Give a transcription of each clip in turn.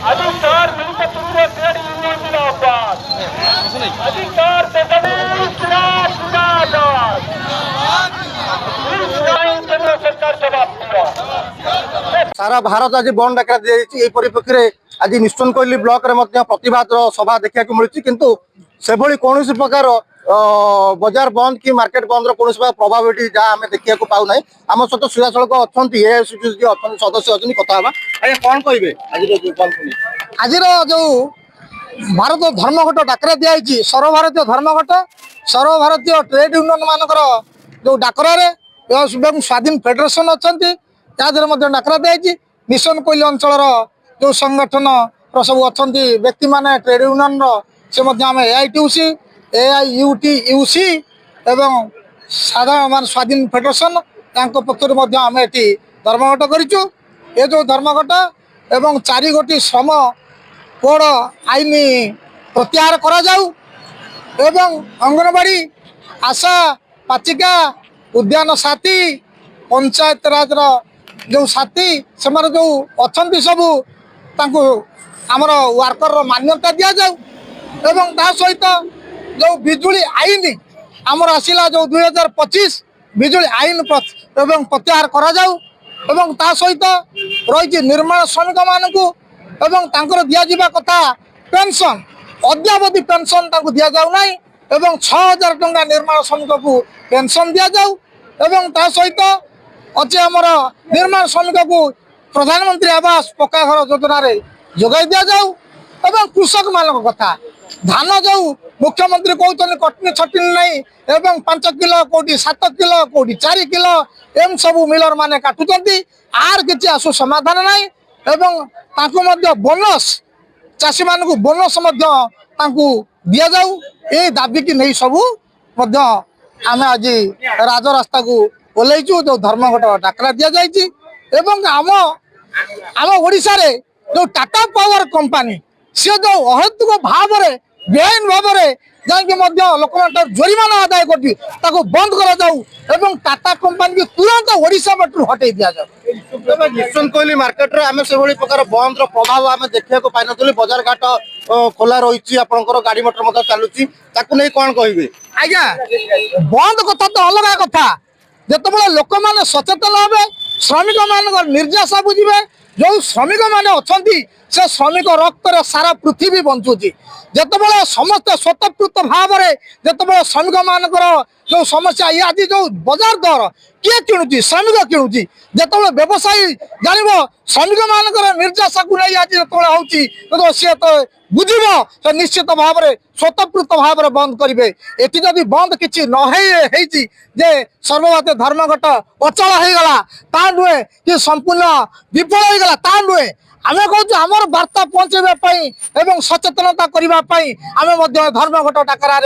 अधिकार मिलकर पूरे ट्रेड यूनियन जिंदाबाद। अधिकार से केंद्र सरकार जवाब दिया। सारा भारत आज बंद डाकरा दिया परिप्रेक्षी में आज निश्चन कोइली ब्लॉक रे मध्य प्रतिवाद सभा देखा मिलूँ किंतु से कौन प्रकार बजार बंद कि मार्केट बंद कौन प्रभाव ये जहाँ आम देखा पाऊना आम सहित सीधासख अच्छा सदस्य अच्छी कथा आज्ञा कौन कहे आज जो भारत धर्मघट डाकरा दिखाई सर्वभारतीय धर्मघट सर्वभारतीय ट्रेड यूनियन मानकर जो डाकरार स्वाधीन फेडरेशन अच्छा डाकरा दिखाई मिशन कोइली अंचल जो संगठन सब अच्छा व्यक्ति माने ट्रेड यूनियन से आम AITUC AIUTUC एवं साधारण मान स्वाधीन फेडरेशन पक्षर आम ये धर्मघट करूँ ये जो धर्मघट एवं 4 गोटी श्रम कोड आईन प्रत्याहार करा जाऊ एवं अंगनवाड़ी आशा पाचिका उद्यान साथी पंचायत राज जो साथी से जो अच्छा सबू आमर वर्कर मान्यता दि जाऊ एवं ता सहित जो बिजुली आईन आमर आसला जो 2025 बिजुली आईन एवं प्रत्याहार करा जाऊ एवं ता सहित रही निर्माण श्रमिक मानू एवं तांकर दिया जिबा कथा पेंशन अद्यावधि पेंशन तांको दिया जाऊ नाही एवं 6000 टंका निर्माण श्रमिक को पेंशन दिया जाऊ एवं ता सहित अच्छे आमर निर्माण श्रमिक को प्रधानमंत्री आवास पक्का घर योजना रे जोगाई दिया जाऊ एवं कृषक मान कथा धान जो मुख्यमंत्री कहते कटनी छटनी नहीं एवं 5 किलो कोटी 7 किलो कोटी 4 किलो एम सब मिलर माने काटुंट आर किसी आसु समाधान नहीं एवं बोनस चाषी मान बोनस दि जाऊ ये दाबी की नहीं सबू आम आज राजरास्ता को ओल्लैचु जो धर्मघट डाकरा दि जाइए आम ओडिशा रे जो टाटा पावर कंपनी सी जो अहेतुक भाव बेआईन भाव लोक जोरिमाना आदाय कर बंद करा जाऊ एवं टाटा कंपनी की तुरंत ओडिशा बटू हटे दि जाऊ निश्चन कोइली मार्केट रे आमे से बड़ी प्रकार बंद रो प्रभाव आमे देखिया को पाइ नथुली बाजार घाट खोला रहिछि आपनकर गाड़ी मोटर मत चालुछि ताकू नै कोन कहिबे आज्ञा बंद कथा तो अलग कथा जेतबेले लोक माने सचेतन होबे श्रमिक मान निर्यासा बुझे जो श्रमिक मैंने अच्छा से श्रमिक रक्त सारा पृथ्वी बंचुची जितेबाला समस्त स्वतःस्फूर्त भाव में जितेबाला श्रमिक मानकर जो समस्या ये आज जो बजार दर किए किणुची श्रमिक किणुची जितेबाला व्यवसायी जान श्रमिक मानकर निर्यासा को नहीं आज जो सी तो बुझे तो निश्चित भाव में स्वतःस्फूर्त भाव में बंद करेंगे एटी जदि बंद किसी नई सर्वभारतीय धर्मघट अचल होगला ता नुहे कि संपूर्ण विफल होगला ता नुहे आम कहूँ आमर वार्ता पहुँचाई एवं सचेतनता करने आम धर्मघट डाकरा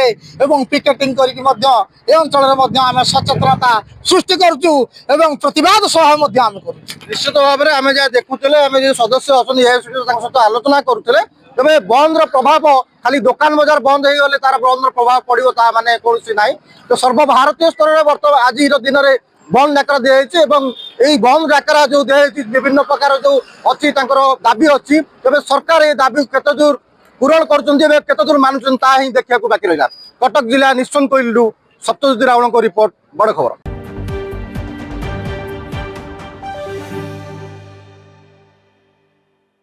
पिकेटिंग करके अंचल आम सचेतनता सृष्टि करुँ प्रतिवाद सभा आम कर निश्चित भाव में आम जहाँ देखुले आम जो सदस्य अच्छा सहित आलोचना करुले तेज बंद प्रभाव खाली दुकान बजार बंद हो गले तार बंद प्रभाव पड़ो माने कौन ना तो सर्वभारतीय स्तर में बर्तमान आज दिन में बंद डाकरा दिखाई बंद डाकरा जो दिखाई विभिन्न प्रकार जो अच्छी दाबी अच्छी तेज सरकार ये दाबी केते दूर पूरण करते दूर मानुंट ता ही देखा बाकी रहा कटक जिला निश्चन कोइलू सत्यजित रावण को रिपोर्ट बड़ खबर।